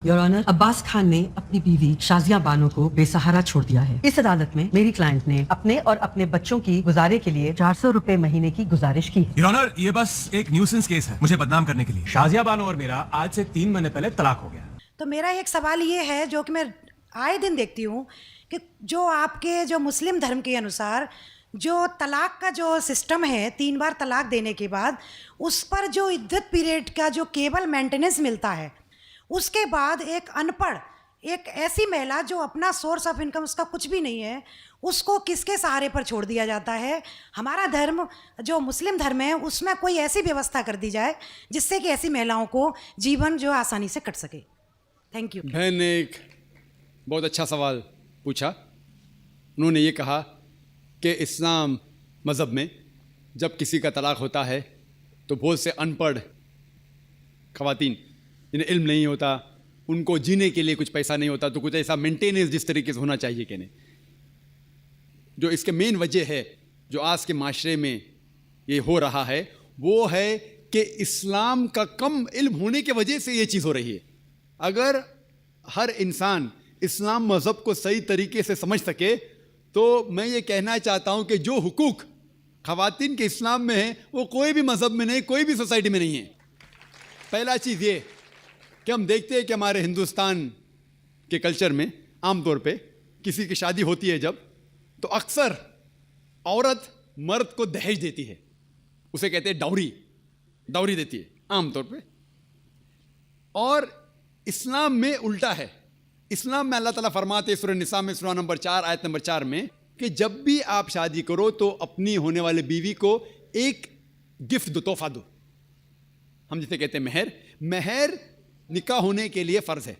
Your honour, Abbas Khan ने अपनी बीवी शाजिया बानो को बेसहारा छोड़ दिया है। इस अदालत में मेरी क्लाइंट ने अपने और अपने बच्चों की गुजारे के लिए 400 रुपए महीने की गुजारिश की है। योर ऑनर, ये बस एक न्यूसेंस केस है मुझे बदनाम करने के लिए। शाजिया बानो और मेरा आज से 3 महीने पहले तलाक हो गया। तो मेरा एक सवाल ये है जो कि मैं आए दिन देखती हूँ कि जो आपके जो मुस्लिम धर्म के अनुसार जो तलाक का जो सिस्टम है, 3 बार तलाक देने के बाद उस पर जो इद्दत पीरियड का जो केवल मेंटेनेंस मिलता है, उसके बाद एक अनपढ़ एक ऐसी महिला जो अपना सोर्स ऑफ इनकम उसका कुछ भी नहीं है, उसको किसके सहारे पर छोड़ दिया जाता है। हमारा धर्म जो मुस्लिम धर्म है उसमें कोई ऐसी व्यवस्था कर दी जाए जिससे कि ऐसी महिलाओं को जीवन जो आसानी से कट सके। Thank you. बहन ने एक बहुत अच्छा सवाल पूछा। उन्होंने ये कहा कि इस्लाम मज़हब में जब किसी का तलाक होता है तो बहुत से अनपढ़ ख़वातीन जिन्हें इल्म नहीं होता, उनको जीने के लिए कुछ पैसा नहीं होता, तो कुछ ऐसा मेंटेनेंस जिस तरीके से होना चाहिए कि नहीं। जो इसके मेन वजह है जो आज के माशरे में ये हो रहा है वो है कि इस्लाम का कम इल्म होने की वजह से ये चीज़ हो रही है। अगर हर इंसान इस्लाम मज़हब को सही तरीके से समझ सके तो मैं ये कहना चाहता हूँ कि जो हुकूक ख़वातीन के इस्लाम में है वो कोई भी मज़हब में नहीं, कोई भी सोसाइटी में नहीं है। पहला चीज़ ये कि हम देखते हैं कि हमारे हिंदुस्तान के कल्चर में आमतौर पे किसी की शादी होती है जब, तो अक्सर औरत मर्द को दहेज देती है, उसे कहते हैं डाउरी, डाउरी देती है आमतौर पे। और इस्लाम में उल्टा है। इस्लाम में अल्लाह ताला फरमाते हैं सूरह निसा में सूरह नंबर 4 आयत नंबर 4 में कि जब भी आप शादी करो तो अपनी होने वाले बीवी को एक गिफ्ट दो, तोहफा दो। हम जिसे कहते हैं महर। महर निकाह होने के लिए फ़र्ज़ है।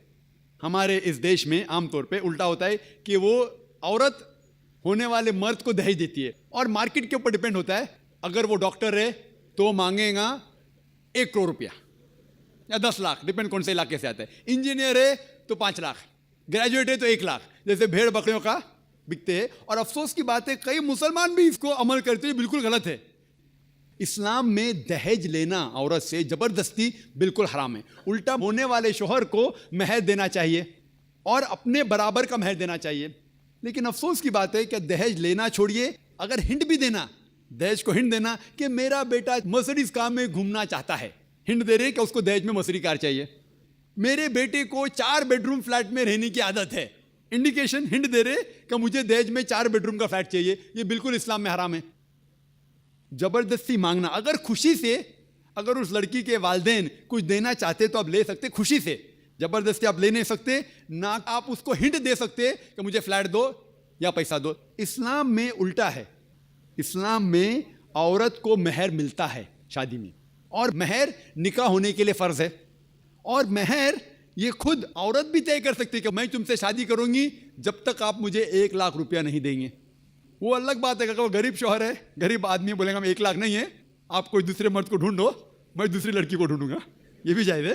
हमारे इस देश में आमतौर पे उल्टा होता है कि वो औरत होने वाले मर्द को दहेज देती है और मार्केट के ऊपर डिपेंड होता है। अगर वो डॉक्टर है तो मांगेगा 1 करोड़ रुपया या 10 लाख, डिपेंड कौन से इलाके से आता है। इंजीनियर है तो 5 लाख, ग्रेजुएट है तो 1 लाख, जैसे भेड़ बकरियों का बिकते हैं। और अफसोस की बात है कई मुसलमान भी इसको अमल करते हैं, बिल्कुल गलत है। इस्लाम में दहेज लेना औरत से ज़बरदस्ती बिल्कुल हराम है। उल्टा होने वाले शोहर को महर देना चाहिए और अपने बराबर का महर देना चाहिए। लेकिन अफसोस की बात है कि दहेज लेना छोड़िए, अगर हिंट भी देना, दहेज को हिंट देना कि मेरा बेटा मर्सिडीज कार में घूमना चाहता है, हिंट दे रहे कि उसको दहेज में मर्सिडीज कार चाहिए। मेरे बेटे को 4 बेडरूम फ्लैट में रहने की आदत है, इंडिकेशन हिंट दे रहे कि मुझे दहेज में 4 बेडरूम का फ्लैट चाहिए। ये बिल्कुल इस्लाम में हराम है। ज़बरदस्ती मांगना, अगर खुशी से, अगर उस लड़की के वालिदैन कुछ देना चाहते तो आप ले सकते खुशी से, ज़बरदस्ती आप ले नहीं सकते। ना आप उसको हिंट दे सकते कि मुझे फ्लैट दो या पैसा दो। इस्लाम में उल्टा है। इस्लाम में औरत को महर मिलता है शादी में, और महर निकाह होने के लिए फ़र्ज़ है। और महर ये खुद औरत भी तय कर सकती है कि मैं तुमसे शादी करूँगी जब तक आप मुझे 1 लाख रुपया नहीं देंगे। वो अलग बात है कि वो गरीब शौहर है, गरीब आदमी बोलेगा मैं 1 लाख नहीं है, आप कोई दूसरे मर्द को ढूंढो, मैं दूसरी लड़की को ढूंढूंगा, ये भी जायज़ है।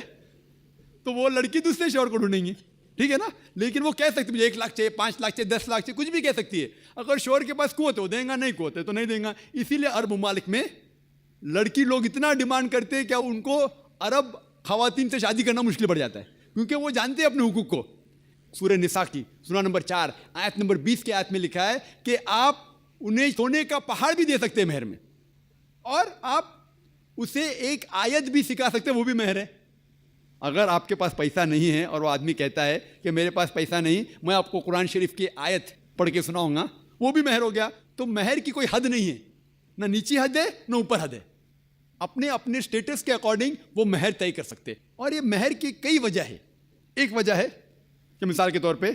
तो वो लड़की दूसरे शौहर को ढूंढेंगी, ठीक है ना। लेकिन वो कह सकती है मुझे 1 लाख चाहिए, 5 लाख चाहिए, 10 लाख चाहिए, कुछ भी कह सकती है। अगर शौहर के पास कुव्वत हो देगा, नहीं कुव्वत है तो नहीं देगा। इसीलिए अरब ममालिक में लड़की लोग इतना डिमांड करते हैं कि उनको अरब ख़वातीन से शादी करना मुश्किल पड़ जाता है, क्योंकि वो जानते हैं अपने हुकूक को। सूरह निसा की सूरह नंबर 4 आयत नंबर 20 के आयत में लिखा है कि आप उन्हें सोने का पहाड़ भी दे सकते हैं महर में, और आप उसे एक आयत भी सिखा सकते हैं, वो भी महर है। अगर आपके पास पैसा नहीं है और वो आदमी कहता है कि मेरे पास पैसा नहीं, मैं आपको कुरान शरीफ की आयत पढ़ के सुनाऊंगा, वो भी महर हो गया। तो महर की कोई हद नहीं है, ना नीची हद है ना ऊपर हद है। अपने अपने स्टेटस के अकॉर्डिंग वो महर तय कर सकते हैं। और ये महर की कई वजह है। एक वजह है कि मिसाल के तौर पे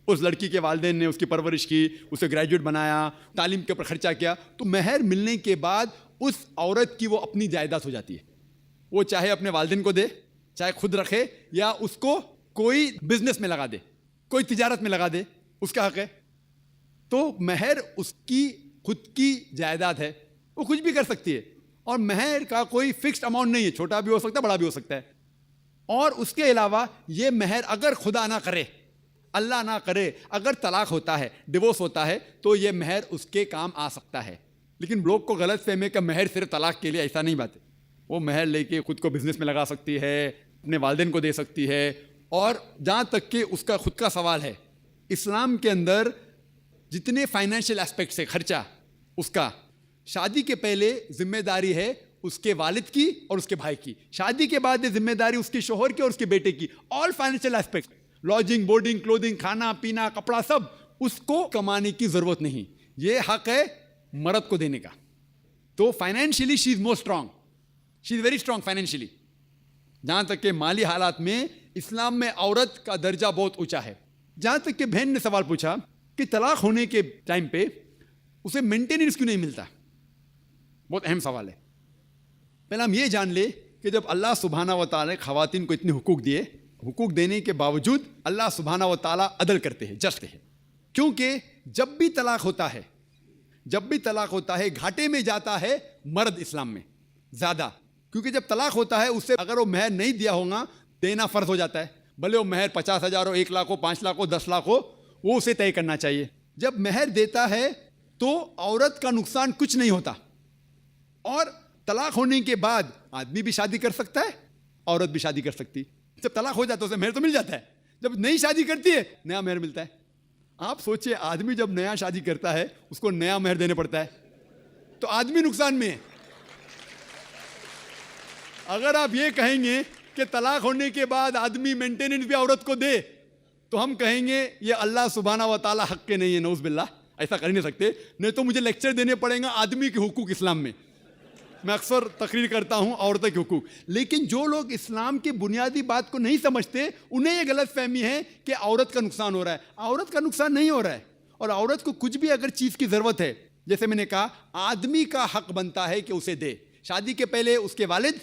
उस लड़की के वालिदैन ने उसकी परवरिश की, उसे ग्रेजुएट बनाया, तालीम के ऊपर खर्चा किया, तो महर मिलने के बाद उस औरत की वो अपनी जायदाद हो जाती है। वो चाहे अपने वालिदैन को दे, चाहे खुद रखे, या उसको कोई बिजनेस में लगा दे, कोई तिजारत में लगा दे, उसका हक है। तो महर उसकी खुद की जायदाद है, वो कुछ भी कर सकती है। और महर का कोई फिक्स्ड अमाउंट नहीं है, छोटा भी हो सकता है, बड़ा भी हो सकता है। और उसके अलावा ये महर अगर खुदा ना करे, अल्लाह ना करे, अगर तलाक होता है, डिवोर्स होता है, तो ये महर उसके काम आ सकता है। लेकिन लोग को गलत फहमी है कि महर सिर्फ तलाक के लिए, ऐसा नहीं बात है। वो महर लेके खुद को बिजनेस में लगा सकती है, अपने वालिदैन को दे सकती है, और जहाँ तक कि उसका खुद का सवाल है, इस्लाम के अंदर जितने फाइनेंशियल एस्पेक्ट्स है खर्चा, उसका शादी के पहले जिम्मेदारी है उसके वालिद की और उसके भाई की, शादी के बाद ये जिम्मेदारी उसके शोहर की और उसके बेटे की। All financial aspect, lodging, boarding, clothing, खाना पीना, कपड़ा, सब उसको कमाने की जरूरत नहीं, ये हक है मर्द को देने का। तो financially she is more strong, she is very strong financially. जहां तक कि माली हालात में इस्लाम में औरत का दर्जा बहुत ऊंचा है। जहां तक कि बहन ने सवाल पूछा कि तलाक होने के टाइम पे उसे मेंटेनेंस क्यों नहीं मिलता, बहुत अहम सवाल है। पहले हम ये जान ले कि जब अल्लाह सुब्हाना व तआला ने ख़वातीन को इतने हुकूक दिए, हुकूक देने के बावजूद अल्लाह सुब्हाना व तआला अदल करते हैं, जस्ट है। क्योंकि जब भी तलाक होता है, जब भी तलाक होता है, घाटे में जाता है मर्द इस्लाम में ज़्यादा, क्योंकि जब तलाक होता है उससे अगर वो महर नहीं दिया होगा देना फ़र्ज हो जाता है। भले वो महर 50,000 हो, 1 लाख हो, 5 लाख हो, 10 लाख हो, वो उसे तय करना चाहिए। जब महर देता है तो औरत का नुकसान कुछ नहीं होता। और तलाक होने के बाद आदमी भी शादी कर सकता है, औरत भी शादी कर सकती। जब तलाक हो जाता है उसे महर तो मिल जाता है, जब नई शादी करती है नया महर मिलता है। आप सोचिए, आदमी जब नया शादी करता है उसको नया महर देने पड़ता है, तो आदमी नुकसान में है। अगर आप ये कहेंगे कि तलाक होने के बाद आदमी मेंटेनेंस भी औरत को दे, तो हम कहेंगे ये अल्लाह सुब्हाना व तआला हक के नहीं है, नऊज़ बिल्लाह, ऐसा कर ही नहीं सकते। नहीं तो मुझे लेक्चर देने पड़ेगा आदमी के हुकूक इस्लाम में। मैं अक्सर तकरीर करता हूँ औरतों के हुकूक, लेकिन जो लोग इस्लाम की बुनियादी बात को नहीं समझते उन्हें यह गलत फहमी है कि औरत का नुकसान हो रहा है। औरत का नुकसान नहीं हो रहा है। और औरत को कुछ भी अगर चीज़ की ज़रूरत है, जैसे मैंने कहा, आदमी का हक बनता है कि उसे दे। शादी के पहले उसके वालिद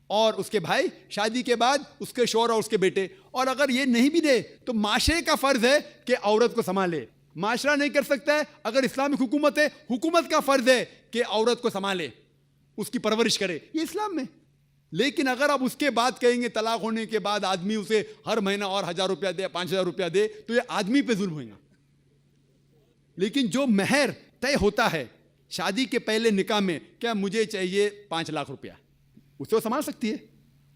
और उसके भाई, शादी के बाद उसके शौहर और उसके बेटे। और अगर ये नहीं भी दे तो माशरे का फ़र्ज़ है कि औरत को संभाले। माशरा नहीं कर सकता है, अगर इस्लामिक हुकूमत है, हुकूमत का फ़र्ज़ है कि औरत को संभाले, उसकी परवरिश करे, ये इस्लाम में। लेकिन अगर आप उसके बाद कहेंगे तलाक होने के बाद आदमी उसे हर महीना और 1,000 रुपया दे, 5,000 रुपया दे, तो ये आदमी पे जुल्म होगा। लेकिन जो महर तय होता है शादी के पहले निकाह में, क्या मुझे चाहिए 5 लाख रुपया, उसे वो संभाल सकती है।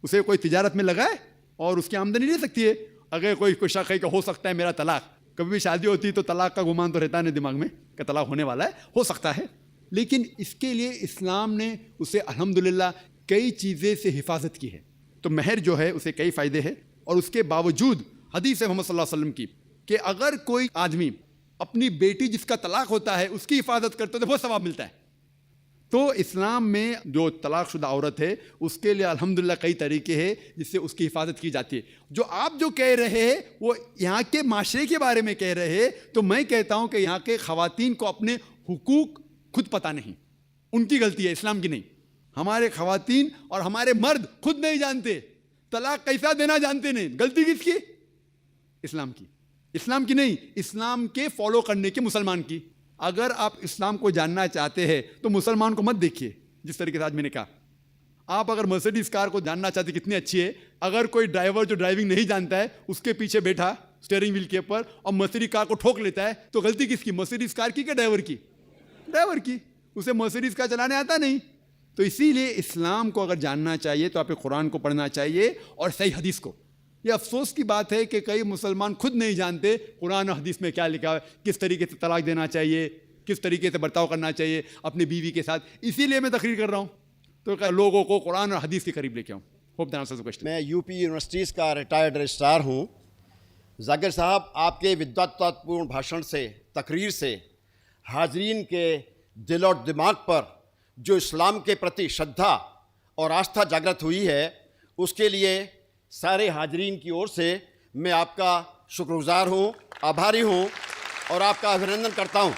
उसे कोई तिजारत में लगाए और उसकी आमदनी ले सकती है। अगर कोई शक है कि हो सकता है मेरा तलाक, कभी भी शादी होती तो तलाक का गुमान तो रहता नहीं दिमाग में कि तलाक होने वाला है, हो सकता है। लेकिन इसके लिए इस्लाम ने उसे अल्हम्दुलिल्लाह कई चीज़ें से हिफाजत की है। तो महर जो है उसे कई फ़ायदे हैं। और उसके बावजूद हदीस है मोहम्मद सल्लल्लाहु अलैहि वसल्लम की कि अगर कोई आदमी अपनी बेटी जिसका तलाक होता है उसकी हिफाजत करता है तो बहुत सवाब मिलता है। तो इस्लाम में जो तलाकशुदा औरत है उसके लिए अल्हम्दुलिल्लाह कई तरीके हैं जिससे उसकी हिफाजत की जाती है। जो आप जो कह रहे हैं वो यहाँ के माशरे के बारे में कह रहे हैं, तो मैं कहता हूँ कि यहाँ के ख़वातीन को अपने हुकूक खुद पता नहीं, उनकी गलती है, इस्लाम की नहीं। हमारे ख़वातीन और हमारे मर्द खुद नहीं जानते, तलाक कैसा देना जानते नहीं। गलती किसकी? इस्लाम की, इस्लाम की नहीं, इस्लाम के फॉलो करने के मुसलमान की। अगर आप इस्लाम को जानना चाहते हैं तो मुसलमान को मत देखिए। जिस तरीके से आज मैंने कहा, आप अगर मर्सिडीज कार को जानना चाहते कितनी अच्छी है, अगर कोई ड्राइवर जो ड्राइविंग नहीं जानता है उसके पीछे बैठा स्टीयरिंग व्हील के ऊपर और मर्सिडीज कार को ठोक लेता है, तो गलती किसकी? मर्सिडीज कार की क्या ड्राइवर की? ड्राइवर की। उसे मर्सिडीज कार चलाने आता नहीं। तो इसीलिए इस्लाम को अगर जानना चाहिए तो आपको कुरान को पढ़ना चाहिए और सही हदीस को। ये अफसोस की बात है कि कई मुसलमान खुद नहीं जानते कुरान और हदीस में क्या लिखा है, किस तरीके से तलाक देना चाहिए, किस तरीके से बर्ताव करना चाहिए अपनी बीवी के साथ। इसीलिए मैं तकरीर कर रहा हूँ, तो लोगों को कुरान और हदीस के करीब लेके आऊँ। Hope that answers the question. मैं यूपी यूनिवर्सिटीज़ का रिटायर्ड रजिस्ट्रार हूँ। जाकिर साहब, आपके विद्वत्तापूर्ण भाषण से, तकरीर से हाजरीन के दिल और दिमाग पर जो इस्लाम के प्रति श्रद्धा और आस्था जागृत हुई है, उसके लिए सारे हाजरीन की ओर से मैं आपका शुक्रगुजार हूँ, आभारी हूँ और आपका अभिनंदन करता हूँ।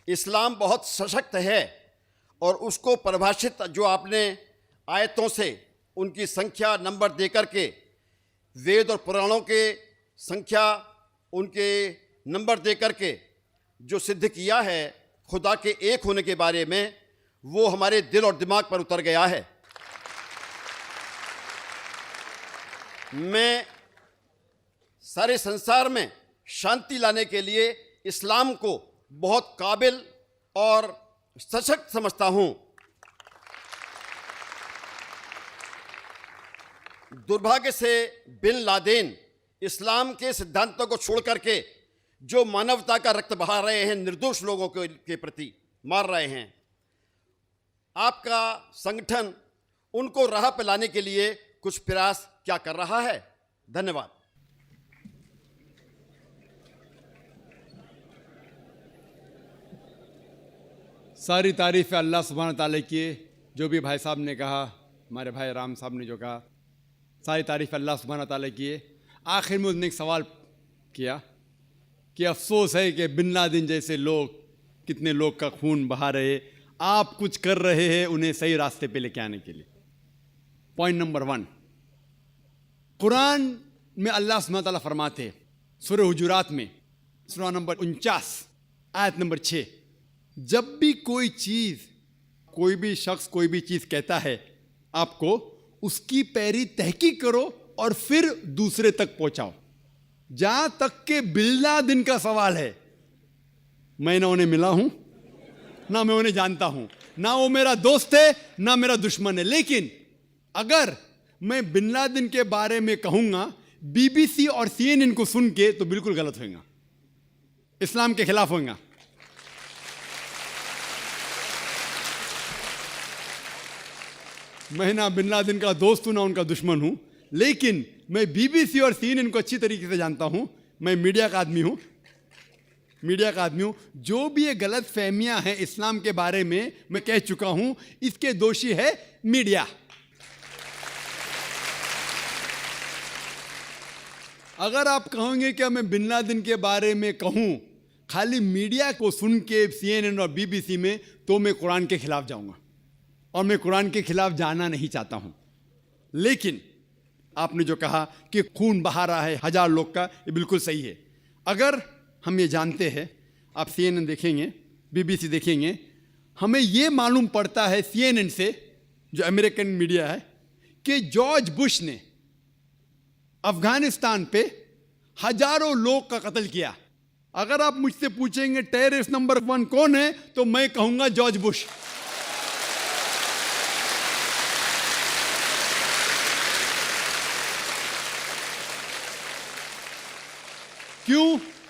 इस्लाम बहुत सशक्त है और उसको परिभाषित जो आपने आयतों से उनकी संख्या नंबर दे कर के, वेद और पुराणों के संख्या उनके नंबर दे कर के जो सिद्ध किया है खुदा के एक होने के बारे में, वो हमारे दिल और दिमाग पर उतर गया है। मैं सारे संसार में शांति लाने के लिए इस्लाम को बहुत काबिल और सशक्त समझता हूँ। दुर्भाग्य से बिन लादेन इस्लाम के सिद्धांतों को छोड़ करके जो मानवता का रक्त बहा रहे हैं, निर्दोष लोगों के प्रति मार रहे हैं, आपका संगठन उनको राह पे लाने के लिए कुछ प्रयास क्या कर रहा है? धन्यवाद। सारी तारीफ़ अल्लाह सुब्हान ताला की। जो भी भाई साहब ने कहा, हमारे भाई राम साहब ने जो कहा, सारी तारीफ़ अल्लाह सुब्हान ताला की। आखिर में उसने एक सवाल किया कि अफसोस है कि बिन लादेन जैसे लोग, कितने लोग का खून बहा रहे, आप कुछ कर रहे हैं उन्हें सही रास्ते पे लेके आने के लिए। पॉइंट नंबर 1, कुरान में अल्लाह सुब्हान ताला फरमाते हैं सूरह हुजुरात में, सूरह नंबर 49 आयत नंबर 6, जब भी कोई चीज़, कोई भी शख्स कोई भी चीज़ कहता है आपको, उसकी पैरी तहकीक करो और फिर दूसरे तक पहुंचाओ। जहां तक के बिन लादेन का सवाल है, मैं ना उन्हें मिला हूं, ना मैं उन्हें जानता हूं, ना वो मेरा दोस्त है, ना मेरा दुश्मन है, लेकिन अगर मैं बिन लादेन के बारे में कहूंगा बीबीसी और CNN को सुन के, तो बिल्कुल गलत होगा, इस्लाम के खिलाफ होगा। मैं ना बिन लादेन का दोस्त हूं, ना उनका दुश्मन हूं, लेकिन मैं बीबीसी और CNN को अच्छी तरीके से जानता हूं। मैं मीडिया का आदमी हूं, मीडिया का आदमी हूं। जो भी ये गलत फहमियां हैं इस्लाम के बारे में, मैं कह चुका हूं, इसके दोषी है मीडिया। अगर आप कहोगे कि मैं बिन लादेन के बारे में कहूं खाली मीडिया को सुन के CNN और BBC में, तो मैं कुरान के खिलाफ जाऊंगा, और मैं कुरान के खिलाफ जाना नहीं चाहता हूं। लेकिन आपने जो कहा कि खून बहा रहा है 1000 लोग का, ये बिल्कुल सही है। अगर हम ये जानते हैं, आप CNN देखेंगे, BBC देखेंगे, हमें ये मालूम पड़ता है CNN से, जो अमेरिकन मीडिया है, कि जॉर्ज बुश ने अफगानिस्तान पे हजारों लोग का कत्ल किया। अगर आप मुझसे पूछेंगे टेररिस्ट नंबर 1 कौन है, तो मैं कहूंगा जॉर्ज बुश।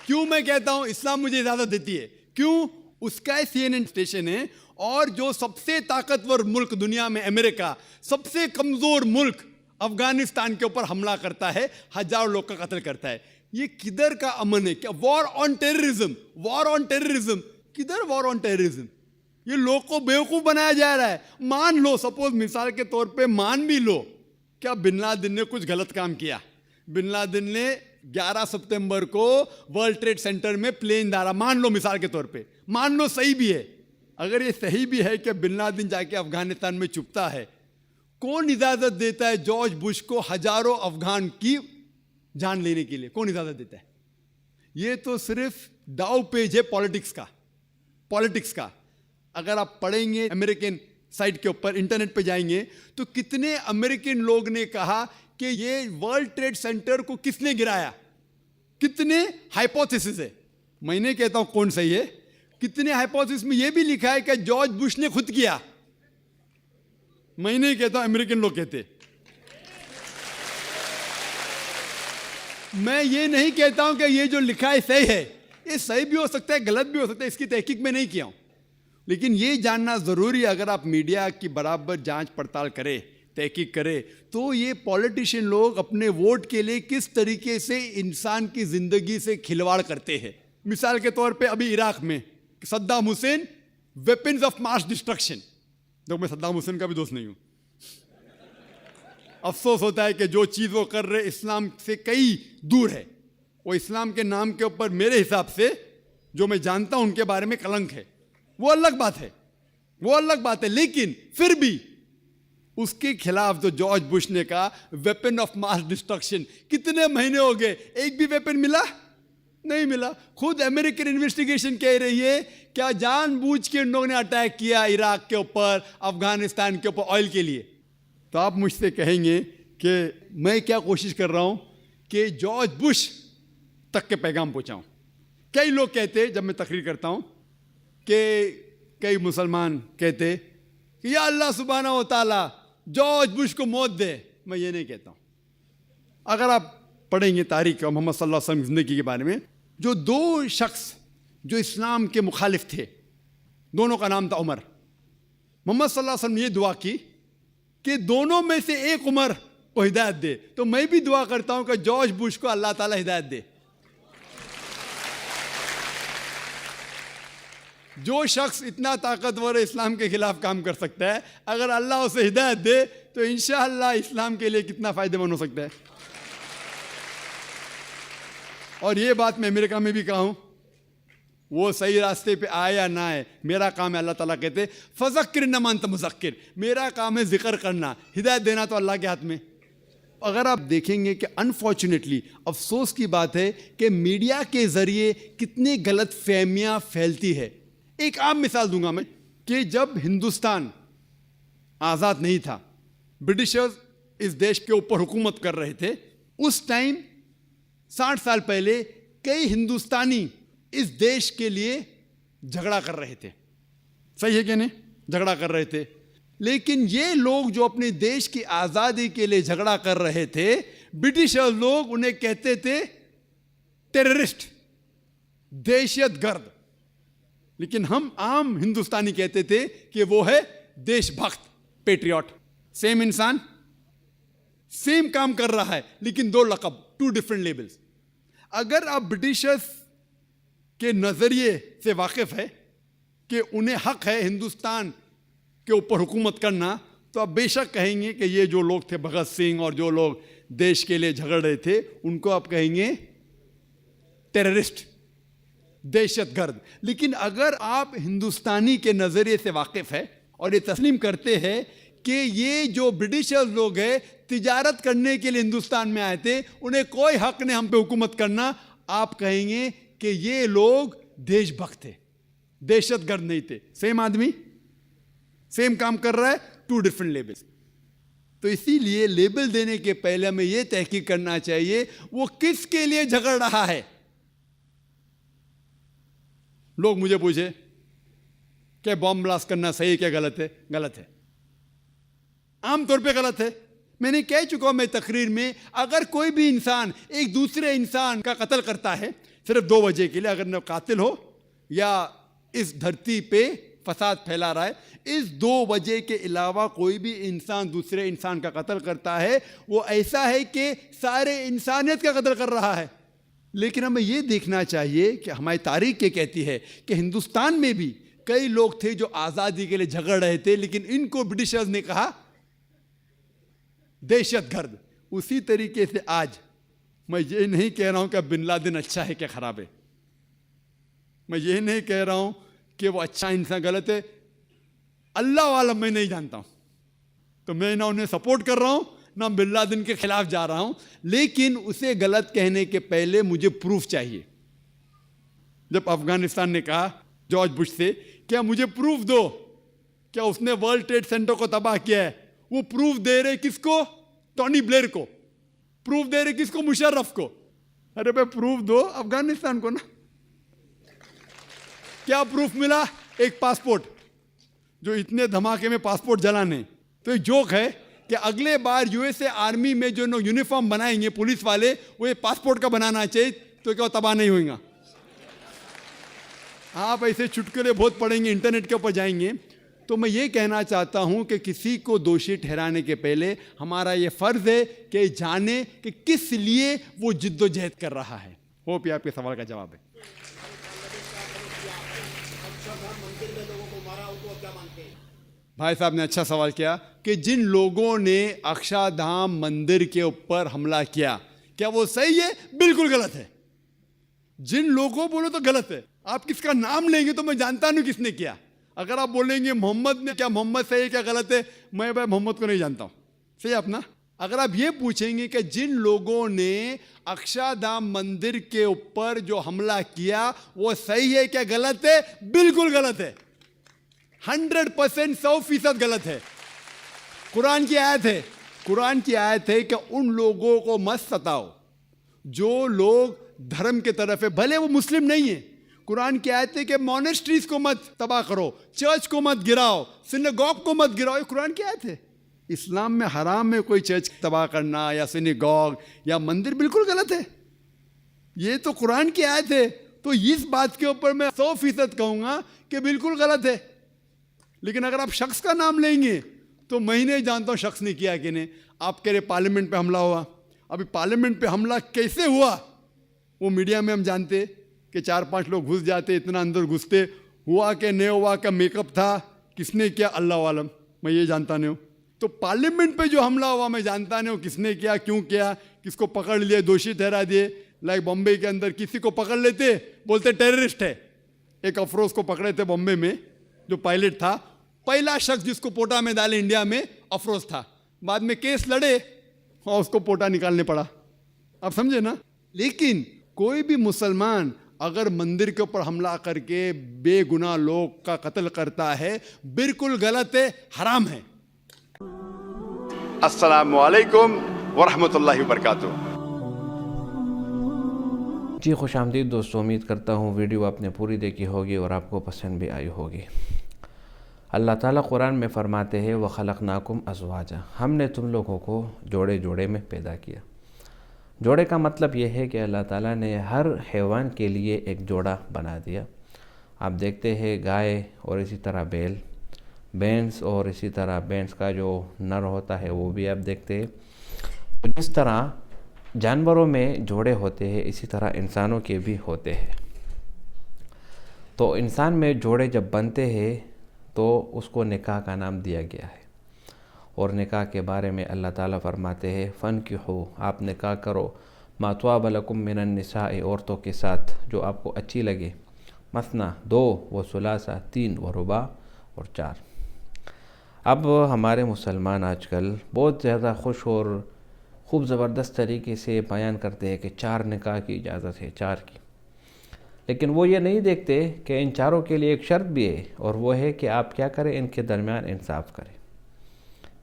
क्यों मैं कहता हूं इस्लाम मुझे इजाजत देती है? क्यों? उसका CNN स्टेशन है, और जो सबसे ताकतवर मुल्क दुनिया में अमेरिका, सबसे कमजोर मुल्क अफगानिस्तान के ऊपर हमला करता है, हजारों लोग का कत्ल करता है। ये किधर का अमन है? क्या war on terrorism? War on terrorism किधर? War on terrorism? ये लोग को बेवकूफ बनाया जा रहा है। मान लो, सपोज मिसाल के तौर पे मान भी लो, क्या बिन लादेन ने कुछ गलत काम किया? बिन लादेन ने 11 सितंबर को वर्ल्ड ट्रेड सेंटर में प्लेन डाला, मान लो मिसाल के तौर पे, मान लो सही भी है। अगर ये सही भी है कि बिन लादेन जाके अफगानिस्तान में छुपता है, कौन इजाजत देता है जॉर्ज बुश को हजारों अफगान की जान लेने के लिए? कौन इजाजत देता है? ये तो सिर्फ दाव पेज है पॉलिटिक्स का। अगर आप पढ़ेंगे अमेरिकन साइट के ऊपर, इंटरनेट पे जाएंगे, तो कितने अमेरिकन लोग ने कहा कि ये वर्ल्ड ट्रेड सेंटर को किसने गिराया, कितने हाइपोथेसिस है। मैं नहीं कहता हूं कौन सही है, कितने हाइपोथेसिस में यह भी लिखा है कि जॉर्ज बुश ने खुद किया। मैं नहीं कहता, अमेरिकन लोग कहते। मैं ये नहीं कहता हूं कि ये जो लिखा है सही है, ये सही भी हो सकता है, गलत भी हो सकता है, इसकी तहकीक में नहीं किया हूं। लेकिन ये जानना जरूरी है, अगर आप मीडिया की बराबर जांच पड़ताल करें, तहकीक करें, तो ये पॉलिटिशियन लोग अपने वोट के लिए किस तरीके से इंसान की जिंदगी से खिलवाड़ करते हैं। मिसाल के तौर पे अभी इराक में Saddam Hussain, weapons of mass destruction. तो मैं सद्दाम हुसैन का भी दोस्त नहीं हूं। अफसोस होता है कि जो चीज़ वो कर रहे इस्लाम से कई दूर है। वो इस्लाम के नाम के ऊपर मेरे हिसाब से, जो मैं जानता हूं उनके बारे में कलंक है, वो अलग बात है, वो अलग बात है। लेकिन फिर भी उसके खिलाफ जो जॉर्ज बुश ने कहा वेपन ऑफ मास डिस्ट्रक्शन, कितने महीने हो गए, एक भी वेपन मिला नहीं मिला। खुद अमेरिकन इन्वेस्टिगेशन कह रही है क्या जानबूझ के इन लोगों ने अटैक किया इराक के ऊपर, अफगानिस्तान के ऊपर ऑयल के लिए। तो आप मुझसे कहेंगे कि मैं क्या कोशिश कर रहा हूं कि जॉर्ज बुश तक के पैगाम पहुंचाऊं। कई लोग कहते, जब मैं तकरीर करता हूं, कि कई मुसलमान कहते कि या अल्लाह सुब्हानहू व तआला जॉर्ज बुश को मौत दे। मैं ये नहीं कहता हूं, अगर आप पढ़ेंगे तारीख और मोहम्मद सल्लल्लाहु अलैहि वसल्लम की ज़िंदगी के बारे में, जो दो शख्स जो इस्लाम के मुखालिफ थे, दोनों का नाम था उमर। मोहम्मद सल्लल्लाहु अलैहि वसल्लम ने ये दुआ की कि दोनों में से एक उमर को हिदायत दे। तो मैं भी दुआ करता हूं कि जॉर्ज बुश को अल्लाह ताला हिदायत दे। जो शख्स इतना ताकतवर है, इस्लाम के खिलाफ काम कर सकता है, अगर अल्लाह उसे हिदायत दे तो इंशाअल्लाह इस्लाम के लिए कितना फायदेमंद हो सकता है। और ये बात मैं अमेरिका में भी कहा हूं, वो सही रास्ते पे आए या ना आए, मेरा काम है, अल्लाह ताला कहते फज़क्किर इन्नमा अंत मुज़क्किर, मेरा काम है जिक्र करना, हिदायत देना तो अल्लाह के हाथ में। अगर आप देखेंगे कि अनफॉर्चुनेटली, अफसोस की बात है कि मीडिया के ज़रिए कितनी गलत फहमियाँ फैलती है। एक आम मिसाल दूंगा मैं कि जब हिंदुस्तान आज़ाद नहीं था, ब्रिटिशर्स इस देश के ऊपर हुकूमत कर रहे थे, उस टाइम 60 साल पहले कई हिंदुस्तानी इस देश के लिए झगड़ा कर रहे थे। सही है कि नहीं? झगड़ा कर रहे थे। लेकिन ये लोग जो अपने देश की आज़ादी के लिए झगड़ा कर रहे थे, ब्रिटिशर्स लोग उन्हें कहते थे टेररिस्ट, दहशतगर्द। लेकिन हम आम हिंदुस्तानी कहते थे कि वो है देशभक्त, पेट्रियट। सेम इंसान सेम काम कर रहा है, लेकिन दो लक़ब, 2 डिफरेंट लेबल्स। अगर आप ब्रिटिशर्स के नज़रिए से वाकिफ़ है कि उन्हें हक है हिंदुस्तान के ऊपर हुकूमत करना, तो आप बेशक कहेंगे कि ये जो लोग थे भगत सिंह और जो लोग देश के लिए झगड़ रहे थे, उनको आप कहेंगे टेररिस्ट, दहशतगर्द। लेकिन अगर आप हिंदुस्तानी के नज़रिए से वाकिफ़ है और ये तस्लीम करते हैं कि ये जो ब्रिटिशर्स लोग हैं तिजारत करने के लिए हिंदुस्तान में आए थे, उन्हें कोई हक नहीं हम पे हुकूमत करना, आप कहेंगे कि ये लोग देशभक्त थे, दहशतगर्द नहीं थे। सेम आदमी सेम काम कर रहा है, 2 डिफरेंट लेबल्स। तो इसीलिए लेबल देने के पहले हमें यह तहकीक करना चाहिए वो किसके लिए झगड़ रहा है। लोग मुझे पूछे कि बॉम्ब ब्लास्ट करना सही है क्या गलत है? गलत है, आमतौर पे गलत है। मैंने कह चुका हूं मैं तकरीर में, अगर कोई भी इंसान एक दूसरे इंसान का कत्ल करता है सिर्फ 2 वजह के लिए, अगर न कातिल हो या इस धरती पे फसाद फैला रहा है, इस 2 वजह के अलावा कोई भी इंसान दूसरे इंसान का कत्ल करता है, वो ऐसा है कि सारे इंसानियत का कत्ल कर रहा है। लेकिन हमें ये देखना चाहिए कि हमारी तारीख ये कहती है कि हिंदुस्तान में भी कई लोग थे जो आज़ादी के लिए झगड़ रहे थे, लेकिन इनको ब्रिटिशर्स ने कहा दहशतगर्द। उसी तरीके से आज मैं ये नहीं कह रहा हूं कि बिन लादेन अच्छा है क्या खराब है, मैं ये नहीं कह रहा हूं कि वो अच्छा इंसान गलत है, अल्लाह वाला मैं नहीं जानता हूं, तो मैं ना उन्हें सपोर्ट कर रहा हूं ना बिन लादेन के खिलाफ जा रहा हूं। लेकिन उसे गलत कहने के पहले मुझे प्रूफ चाहिए। जब अफगानिस्तान ने कहा जॉर्ज बुश से, क्या मुझे प्रूफ दो क्या उसने वर्ल्ड ट्रेड सेंटर को तबाह किया है, वो प्रूफ दे रहे किसको? टोनी ब्लेयर को। प्रूफ दे रहे किसको? मुशर्रफ को। अरे भाई प्रूफ दो अफगानिस्तान को ना। क्या प्रूफ मिला? एक पासपोर्ट, जो इतने धमाके में पासपोर्ट जलाने। तो एक जोक है कि अगले बार यूएसए आर्मी में जो यूनिफॉर्म बनाएंगे पुलिस वाले, वो ये पासपोर्ट का बनाना चाहिए, तो क्या तबाह नहीं होगा? आप ऐसे चुटकुले बहुत पढ़ेंगे, इंटरनेट के ऊपर जाएंगे। तो मैं ये कहना चाहता हूं कि किसी को दोषी ठहराने के पहले हमारा ये फर्ज है कि जाने कि किस लिए वो जिद्दोजहद कर रहा है। होप ये आपके सवाल का जवाब है। भाई साहब ने अच्छा सवाल किया कि जिन लोगों ने अक्षरधाम मंदिर के ऊपर हमला किया, क्या वो सही है? बिल्कुल गलत है। जिन लोगों बोलो तो गलत है। आप किसका नाम लेंगे तो मैं जानता नहीं किसने किया। अगर आप बोलेंगे मोहम्मद ने, क्या मोहम्मद सही है क्या गलत है, मैं भाई मोहम्मद को नहीं जानता हूं। सही अपना। अगर आप ये पूछेंगे कि जिन लोगों ने अक्षरधाम मंदिर के ऊपर जो हमला किया वो सही है क्या गलत है, बिल्कुल गलत है। 100% 100% गलत है। कुरान की आयत है, कुरान की आयत है कि उन लोगों को मत सताओ जो लोग धर्म के तरफ है, भले वो मुस्लिम नहीं है। कुरान की आयत है कि मॉनेस्ट्रीज को मत तबाह करो, चर्च को मत गिराओ, सिनेगॉग को मत गिराओ। ये कुरान की आयत है। इस्लाम में हराम है कोई चर्च तबाह करना या सिनेगॉग या मंदिर, बिल्कुल गलत है। ये तो कुरान की आयत है, तो इस बात के ऊपर मैं 100% कहूँगा कि बिल्कुल गलत है। लेकिन अगर आप शख्स का नाम लेंगे तो मैं ही नहीं जानता हूँ शख्स ने किया कि नहीं। आप कह रहे पार्लियामेंट पे हमला हुआ, अभी पार्लियामेंट पे हमला कैसे हुआ वो मीडिया में हम जानते कि 4-5 लोग घुस जाते, इतना अंदर घुसते, हुआ कि नहीं हुआ, का मेकअप था, किसने किया, अल्लाह आलम, मैं ये जानता नहीं हूँ। तो पार्लियामेंट पे जो हमला हुआ मैं जानता नहीं हूँ किसने किया, क्यों किया, किसको पकड़ लिए, दोषी ठहरा दिए। लाइक बॉम्बे के अंदर किसी को पकड़ लेते, बोलते टेररिस्ट है। एक अफरोज को पकड़े थे बॉम्बे में, जो पायलट था, पहला शख्स जिसको पोटा में डाले इंडिया में अफरोज था। बाद में केस लड़े और उसको पोटा निकालने पड़ा, आप समझे ना। लेकिन कोई भी मुसलमान अगर मंदिर के ऊपर हमला करके बेगुनाह लोग का कत्ल करता है, बिल्कुल गलत है, हराम है। अस्सलामु अलैकुम वरहमतुल्लाहि वबरकातुहू। जी खुश आमदीद दोस्तों, उम्मीद करता हूँ वीडियो आपने पूरी देखी होगी और आपको पसंद भी आई होगी। अल्लाह ताला कुरान में फ़रमाते हैं व खलक़नाकुम अज़वाजा, हमने तुम लोगों को जोड़े जोड़े में पैदा किया। जोड़े का मतलब ये है कि अल्लाह ताला ने हर हैवान के लिए एक जोड़ा बना दिया। आप देखते हैं गाय और इसी तरह बैल, भैंस और इसी तरह भैंस का जो नर होता है वो भी आप देखते हैं। तो जिस तरह जानवरों में जोड़े होते हैं इसी तरह इंसानों के भी होते हैं। तो इंसान में जोड़े जब बनते हैं तो उसको निकाह का नाम दिया गया है। और निकाह के बारे में अल्लाह ताला फरमाते हैं फ़नकिहू, आप निकाह करो मा त्वाब लकुम मिनन निसाए, औरतों के साथ जो आपको अच्छी लगे, मसना 2 व सुलासा 3 व रुबा और 4। अब हमारे मुसलमान आजकल बहुत ज़्यादा खुश और खूब ज़बरदस्त तरीके से बयान करते हैं कि 4 निकाह की इजाज़त है, 4 की। लेकिन वो ये नहीं देखते कि इन चारों के लिए एक शर्त भी है, और वो है कि आप क्या करें, इनके दरमियान इंसाफ करें,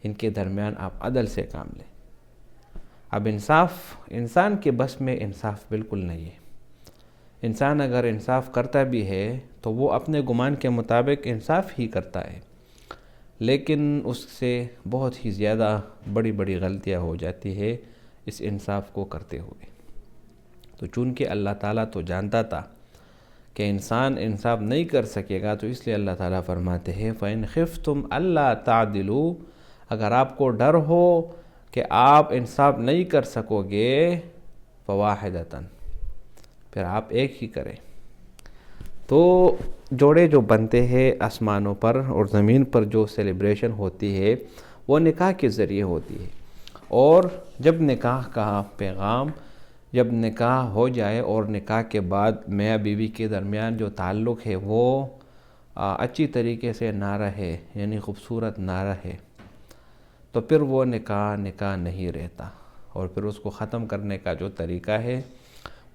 इनके दरमियान आप अदल से काम लें। अब इंसाफ, इंसान के बस में इंसाफ बिल्कुल नहीं है। इंसान अगर इंसाफ करता भी है तो वो अपने गुमान के मुताबिक इंसाफ ही करता है, लेकिन उससे बहुत ही ज़्यादा बड़ी बड़ी गलतियां हो जाती है इस इंसाफ को करते हुए। तो चूँकि अल्लाह ताला तो जानता था कि इंसान इंसाफ नहीं कर सकेगा, तो इसलिए अल्लाह ताला फरमाते हैं फ़इन खिफ्तुम अल्ला तादिलू, अगर आपको डर हो कि आप इंसाफ नहीं कर सकोगे, फ़वाहिदतन, फिर आप एक ही करें। तो जोड़े जो बनते हैं आसमानों पर और ज़मीन पर जो सेलिब्रेशन होती है वो निकाह के ज़रिए होती है। और जब निकाह का पैगाम, जब निकाह हो जाए और निकाह के बाद मियाँ बीवी के दरमियान जो ताल्लुक़ है वो अच्छी तरीके से ना रहे, यानी ख़ूबसूरत ना रहे, तो फिर वो निकाह नहीं रहता। और फिर उसको ख़त्म करने का जो तरीका है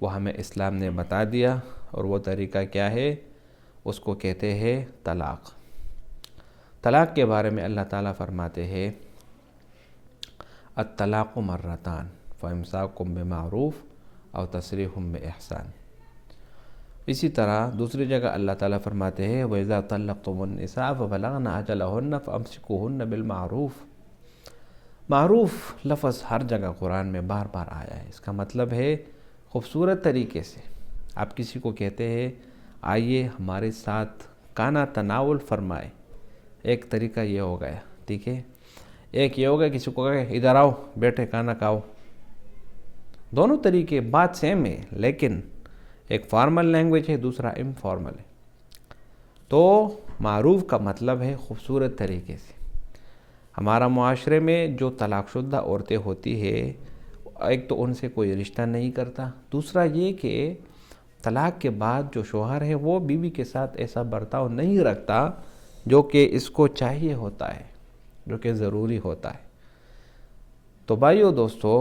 वो हमें इस्लाम ने बता दिया, और वो तरीका क्या है, उसको कहते हैं तलाक़। तलाक़ के बारे में अल्लाह ताला फरमाते हैं अत्तलाक़ु मर्रतान फ़इम्साकुम बिमारूफ़ और तसरीहुम बिइहसान। इसी तरह दूसरी जगह अल्लाह ताला फरमाते हैं वइज़ा तल्लक़्तुमुन्निसा फ़बलग़ना अजलहुन्ना फ़अम्सिकूहुन्ना बिलमारूफ़। मारूफ़ लफ़्ज़ हर जगह कुरान में बार बार आया है। इसका मतलब है ख़ूबसूरत तरीके से। आप किसी को कहते हैं आइए हमारे साथ खाना तनावुल फरमाए, एक तरीका ये हो गया, ठीक है। एक ये हो गया किसी को कहे इधर आओ बैठे खाना खाओ, दोनों तरीके बात सेम है, लेकिन एक फॉर्मल लैंग्वेज है, दूसरा इनफॉर्मल है। तो मारूफ़ का मतलब है ख़ूबसूरत तरीके से। हमारा मुआशरे में जो तलाक़शुदा औरतें होती है, एक तो उनसे कोई रिश्ता नहीं करता, दूसरा ये कि तलाक़ के बाद जो शौहर है वो बीवी के साथ ऐसा बर्ताव नहीं रखता जो कि इसको चाहिए होता है, जो कि ज़रूरी होता है। तो भाइयों दोस्तों,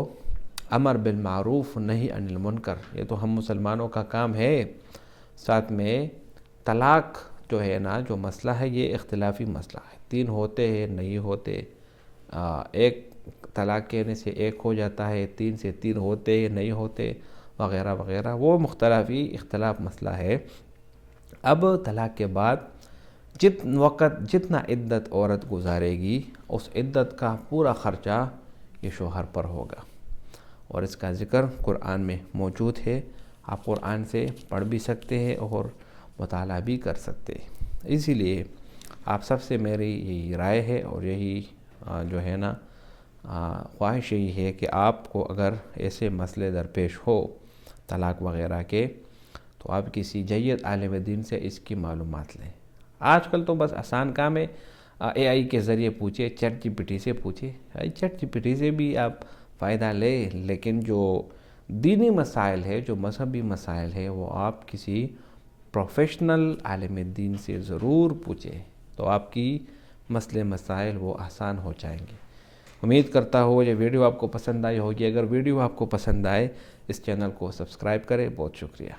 अमर बिल मारूफ़ नही अनिल मुनकर, ये तो हम मुसलमानों का काम है। साथ में तलाक़ जो है ना, जो मसला है ये इख्तिलाफ़ी मसला है, 3 होते हैं नहीं होते, एक तलाक़ कहने से 1 हो जाता है, 3 से 3 होते हैं नहीं होते, वग़ैरह वग़ैरह, वो मुख्तलिफ़ी इख्तिलाफ़ मसला है। अब तलाक़ के बाद जितना इद्दत औरत गुजारेगी उस इद्दत का पूरा ख़र्चा ये शोहर पर होगा। और इसका ज़िक्र कुरान में मौजूद है, आप कुरान से पढ़ भी सकते हैं और मुताला भी कर सकते हैं। इसीलिए आप सबसे मेरी यही राय है और यही जो है ना ख्वाहिश यही है कि आपको अगर ऐसे मसले दरपेश हो तलाक़ वग़ैरह के, तो आप किसी जय्यद आलिम दीन से इसकी मालूमात लें। आजकल तो बस आसान काम है, AI के ज़रिए पूछिए, चैट GPT से पूछिए। चैट GPT से भी आप फ़ायदा लें, लेकिन जो दीनी मसाइल है, जो मजहबी मसाइल है, वो आप किसी प्रोफेशनल आलिम दीन से ज़रूर पूछें, तो आपकी मसले मसाइल वो आसान हो जाएंगे। उम्मीद करता हूँ ये वीडियो आपको पसंद आई होगी। अगर वीडियो आपको पसंद आए इस चैनल को सब्सक्राइब करें। बहुत शुक्रिया।